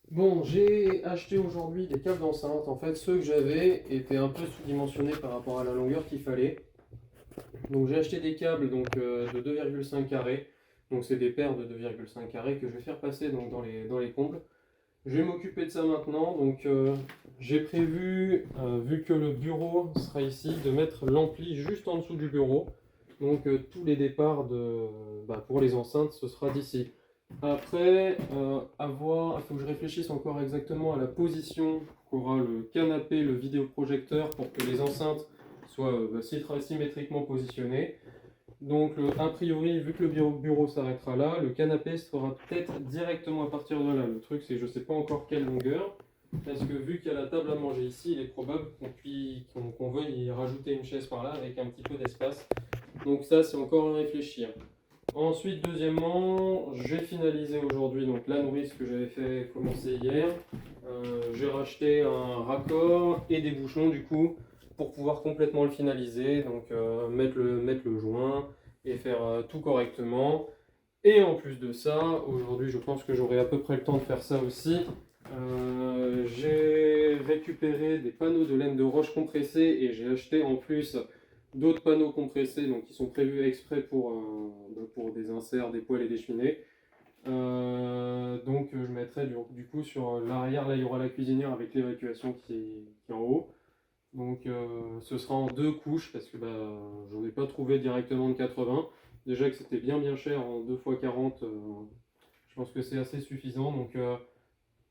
Bon, j'ai acheté aujourd'hui des câbles d'enceinte. En fait, ceux que j'avais étaient un peu sous-dimensionnés par rapport à la longueur qu'il fallait. Donc j'ai acheté des câbles de 2,5 carrés. Donc c'est des paires de 2,5 carrés que je vais faire passer donc, dans les combles. Je vais m'occuper de ça maintenant. J'ai prévu, vu que le bureau sera ici, de mettre l'ampli juste en dessous du bureau. Tous les départs pour les enceintes, ce sera d'ici. Après, il faut que je réfléchisse encore exactement à la position qu'aura le canapé, le vidéoprojecteur pour que les enceintes soient symétriquement positionnées. A priori, vu que le bureau s'arrêtera là, le canapé sera peut-être directement à partir de là. Le truc, c'est que je ne sais pas encore quelle longueur, parce que vu qu'il y a la table à manger ici, il est probable qu'on veuille y rajouter une chaise par là avec un petit peu d'espace. Donc ça, c'est encore à réfléchir. Ensuite, deuxièmement, j'ai finalisé aujourd'hui la nourrice que j'avais fait commencer hier. J'ai racheté un raccord et des bouchons du coup pour pouvoir complètement le finaliser. Mettre le joint et faire tout correctement. Et en plus de ça, aujourd'hui, je pense que j'aurai à peu près le temps de faire ça aussi. J'ai récupéré des panneaux de laine de roche compressés et j'ai acheté en plus d'autres panneaux compressés qui sont prévus exprès pour des inserts, des poêles et des cheminées. Je mettrai du coup sur l'arrière, là il y aura la cuisinière avec l'évacuation qui est en haut. Ce sera en deux couches parce que j'en ai pas trouvé directement de 80. Déjà que c'était bien cher en 2 x 40, je pense que c'est assez suffisant.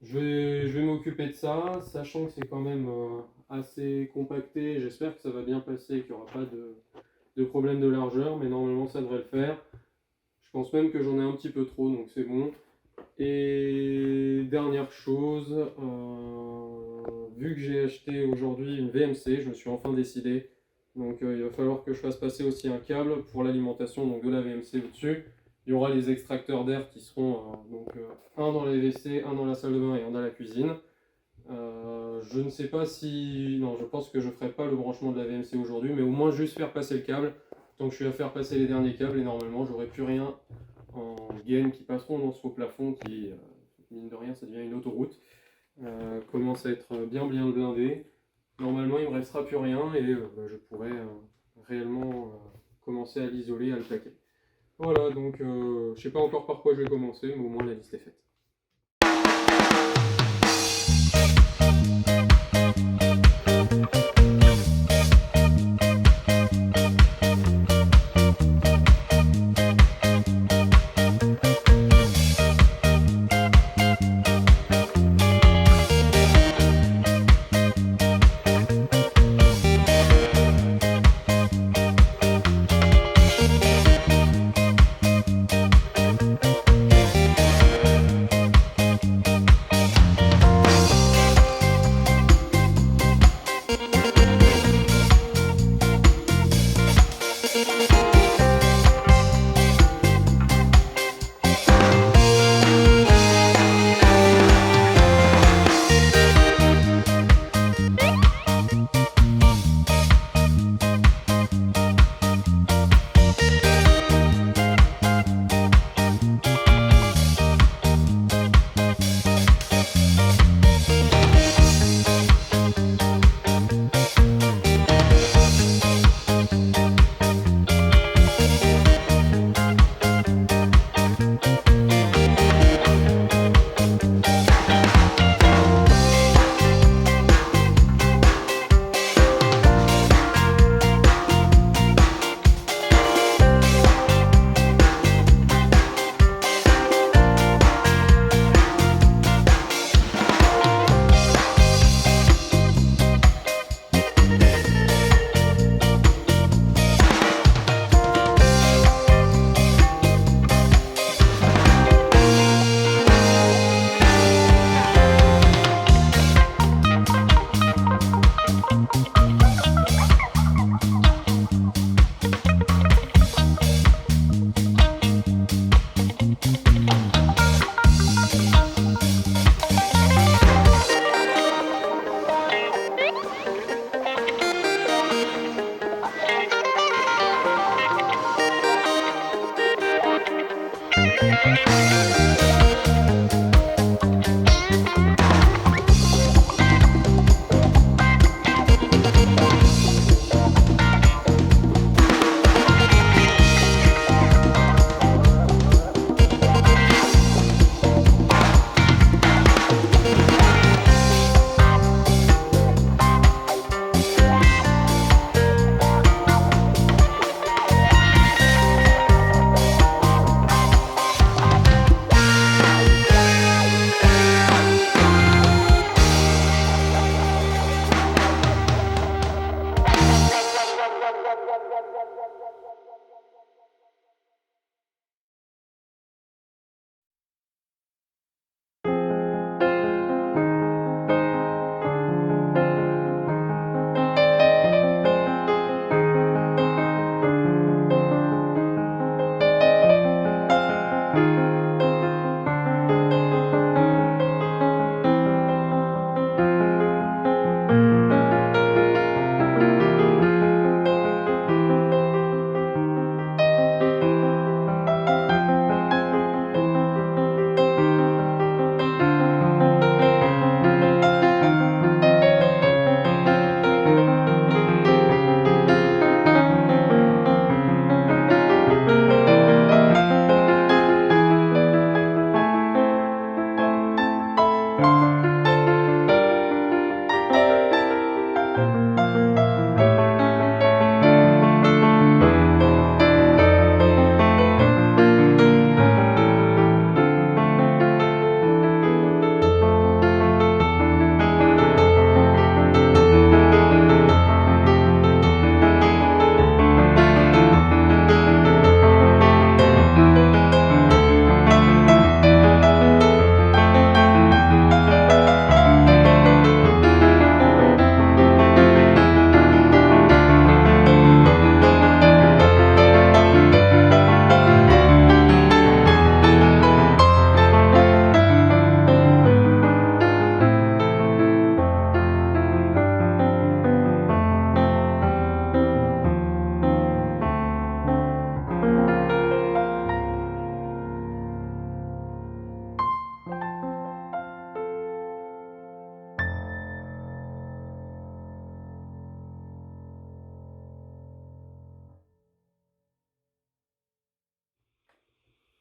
Je vais m'occuper de ça, sachant que c'est quand même assez compacté. J'espère que ça va bien passer, qu'il n'y aura pas de problème de largeur, mais normalement ça devrait le faire. Je pense même que j'en ai un petit peu trop, donc c'est bon. Et dernière chose, vu que j'ai acheté aujourd'hui une VMC, je me suis enfin décidé. Il va falloir que je fasse passer aussi un câble pour l'alimentation de la VMC au-dessus. Il y aura les extracteurs d'air qui seront un dans les WC, un dans la salle de bain et un dans la cuisine. Je ne sais pas si... Non, je pense que je ne ferai pas le branchement de la VMC aujourd'hui, mais au moins juste faire passer le câble. Donc je suis à faire passer les derniers câbles et normalement j'aurai plus rien en gaine qui passeront dans ce faux plafond qui, mine de rien, ça devient une autoroute. Commence à être bien blindé. Normalement il ne me restera plus rien et je pourrai réellement commencer à l'isoler, à le plaquer. Voilà, je ne sais pas encore par quoi je vais commencer, mais au moins la liste est faite.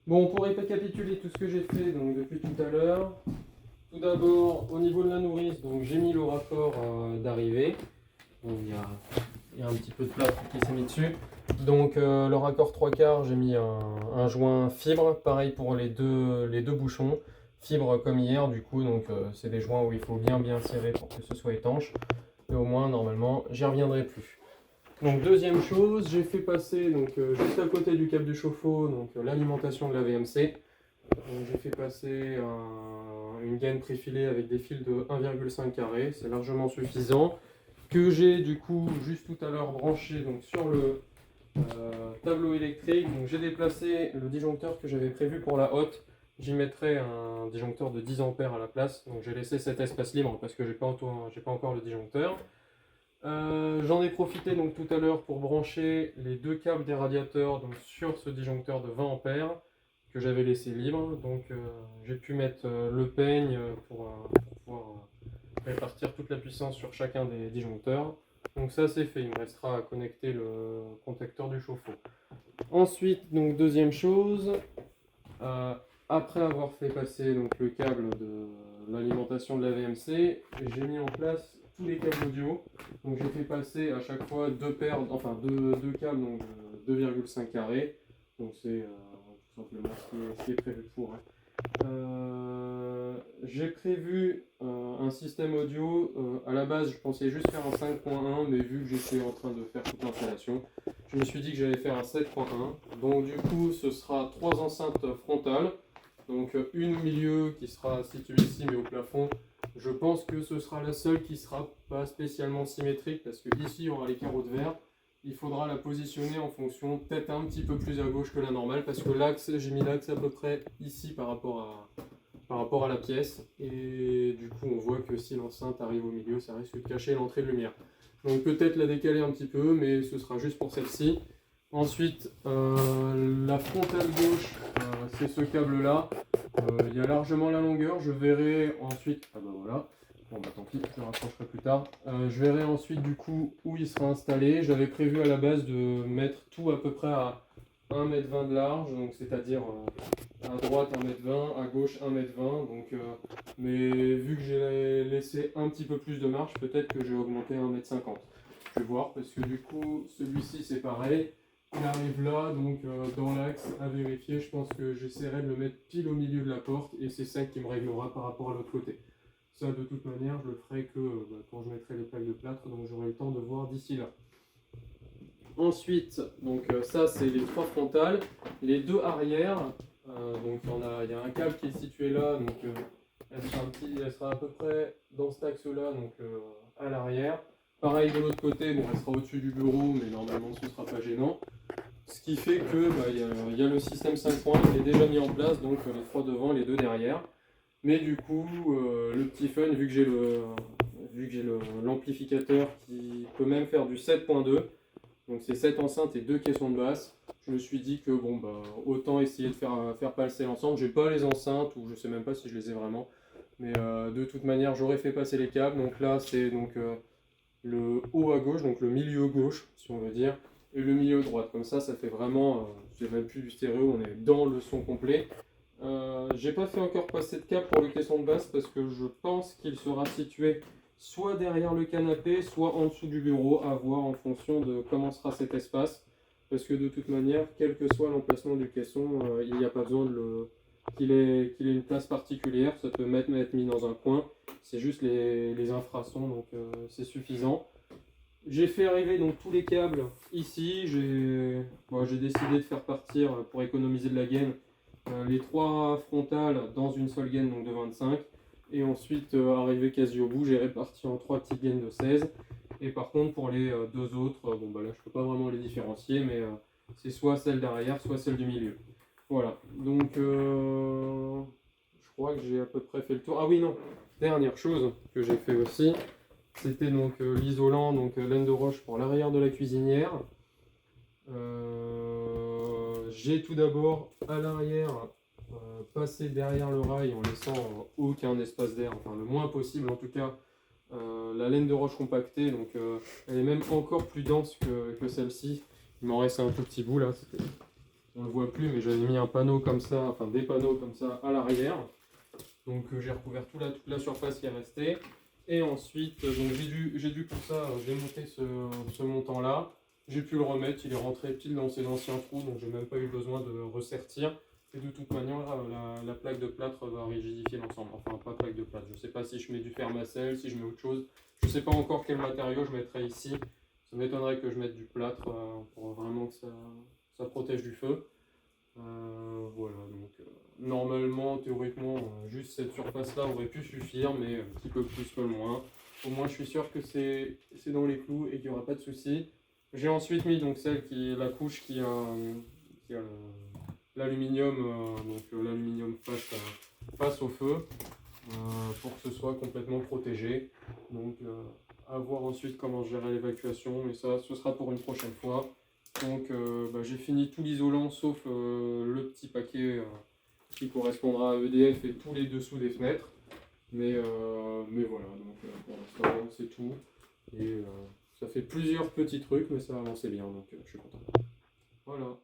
Bon, pour récapituler tout ce que j'ai fait donc, depuis tout à l'heure, tout d'abord au niveau de la nourrice, donc j'ai mis le raccord d'arrivée. Donc, il y a un petit peu de plâtre qui s'est mis dessus. Donc le raccord 3/4, j'ai mis un joint fibre, pareil pour les deux bouchons. Fibre comme hier, du coup, donc c'est des joints où il faut bien serrer pour que ce soit étanche. Et au moins, normalement, j'y reviendrai plus. Donc deuxième chose, j'ai fait passer donc, juste à côté du câble du chauffe-eau l'alimentation de la VMC. J'ai fait passer une gaine préfilée avec des fils de 1,5 carré, c'est largement suffisant. Que j'ai du coup juste tout à l'heure branché donc, sur le tableau électrique. Donc j'ai déplacé le disjoncteur que j'avais prévu pour la hotte. J'y mettrai un disjoncteur de 10 ampères à la place. Donc j'ai laissé cet espace libre parce que j'ai pas encore le disjoncteur. J'en ai profité donc tout à l'heure pour brancher les deux câbles des radiateurs donc, sur ce disjoncteur de 20 ampères que j'avais laissé libre. Donc j'ai pu mettre le peigne pour pouvoir répartir toute la puissance sur chacun des disjoncteurs. Donc ça c'est fait, il me restera à connecter le contacteur du chauffe-eau. Ensuite, donc deuxième chose, euh, après avoir fait passer donc, le câble de l'alimentation de la VMC, j'ai mis en place tous les câbles audio. Donc j'ai fait passer à chaque fois deux câbles donc, de 2,5 carrés. Donc c'est tout simplement ce qui est prévu pour. Hein. J'ai prévu un système audio. À la base, je pensais juste faire un 5.1, mais vu que j'étais en train de faire toute l'installation, je me suis dit que j'allais faire un 7.1. Donc, du coup, ce sera trois enceintes frontales. Donc, une au milieu qui sera située ici, mais au plafond. Je pense que ce sera la seule qui sera pas spécialement symétrique parce que ici, il y aura les carreaux de verre. Il faudra la positionner en fonction, peut-être un petit peu plus à gauche que la normale, parce que l'axe, j'ai mis l'axe à peu près ici par rapport à la pièce. Et du coup, on voit que si l'enceinte arrive au milieu, ça risque de cacher l'entrée de lumière. Donc peut-être la décaler un petit peu, mais ce sera juste pour celle-ci. Ensuite, la frontale gauche, c'est ce câble-là. Il y a largement la longueur. Je verrai ensuite... Ah bah voilà. Bon bah tant pis, je le rapprocherai plus tard. Je verrai ensuite du coup où il sera installé. J'avais prévu à la base de mettre tout à peu près à 1,20 m de large, donc c'est-à-dire à droite 1,20 m, à gauche 1,20 m. Donc, mais vu que j'ai laissé un petit peu plus de marge, peut-être que j'ai augmenté 1,50 m. Je vais voir parce que du coup celui-ci c'est pareil. Il arrive là, donc dans l'axe à vérifier. Je pense que j'essaierai de le mettre pile au milieu de la porte et c'est ça qui me réglera par rapport à l'autre côté. Ça, de toute manière, je le ferai que quand je mettrai les plaques de plâtre, donc j'aurai le temps de voir d'ici là. Ensuite, donc ça, c'est les trois frontales. Les deux arrières, donc il y a un câble qui est situé là, donc elle sera à peu près dans cet axe-là, donc à l'arrière. Pareil de l'autre côté, bon, elle sera au-dessus du bureau, mais normalement ce ne sera pas gênant. Ce qui fait que y a le système 5 points, il est déjà mis en place, donc les trois devant, les deux derrière. Mais du coup, le petit fun, vu que j'ai l'amplificateur qui peut même faire du 7.2, donc c'est 7 enceintes et 2 caissons de basse, je me suis dit que bon bah autant essayer de faire passer l'ensemble. J'ai pas les enceintes, ou je sais même pas si je les ai vraiment, mais de toute manière j'aurais fait passer les câbles. Donc là c'est le haut à gauche, donc le milieu gauche si on veut dire, et le milieu droite. Comme ça fait vraiment, c'est même plus du stéréo, on est dans le son complet. J'ai pas fait encore passer de câble pour le caisson de basse parce que je pense qu'il sera situé soit derrière le canapé, soit en dessous du bureau, à voir en fonction de comment sera cet espace. Parce que de toute manière, quel que soit l'emplacement du caisson, il n'y a pas besoin qu'il ait une place particulière. Ça peut être mis dans un coin. C'est juste les infrasons, donc c'est suffisant. J'ai fait arriver donc tous les câbles ici. J'ai décidé de faire partir, pour économiser de la gaine, les trois frontales dans une seule gaine donc de 25. Et ensuite, arrivé quasi au bout, j'ai réparti en trois petites gaines de 16. Et par contre, pour les deux autres, bon bah là je peux pas vraiment les différencier, mais c'est soit celle derrière, soit celle du milieu. Voilà, donc je crois que j'ai à peu près fait le tour. Ah oui, non, dernière chose que j'ai fait aussi, c'était donc l'isolant, donc laine de roche pour l'arrière de la cuisinière. J'ai tout d'abord à l'arrière passé derrière le rail en laissant aucun espace d'air, enfin le moins possible en tout cas, la laine de roche compactée, donc elle est même encore plus dense que celle-ci. Il m'en reste un tout petit bout là, on le voit plus, mais j'avais mis un panneau comme ça, enfin des panneaux comme ça à l'arrière. Donc j'ai recouvert toute la surface qui est restée. Et ensuite, donc j'ai dû pour ça démonter ce montant-là. J'ai pu le remettre, il est rentré pile dans ses anciens trous, donc j'ai même pas eu besoin de ressertir. Et de toute manière, la plaque de plâtre va rigidifier l'ensemble. Enfin, pas plaque de plâtre. Je sais pas si je mets du fermacell, si je mets autre chose. Je sais pas encore quel matériau je mettrai ici. Ça m'étonnerait que je mette du plâtre pour vraiment que ça protège du feu. Voilà, donc normalement, théoriquement, juste cette surface-là aurait pu suffire, mais un petit peu plus, peu moins. Au moins, je suis sûr que c'est dans les clous et qu'il n'y aura pas de souci. J'ai ensuite mis donc la couche qui a l'aluminium, l'aluminium face au feu, pour que ce soit complètement protégé. Donc, à voir ensuite comment gérer l'évacuation, mais ça, ce sera pour une prochaine fois. Donc j'ai fini tout l'isolant sauf le petit paquet qui correspondra à EDF et tous les dessous des fenêtres. Mais voilà, donc pour l'instant c'est tout. Et ça fait plusieurs petits trucs, mais ça a avancé bien, donc je suis content. Voilà.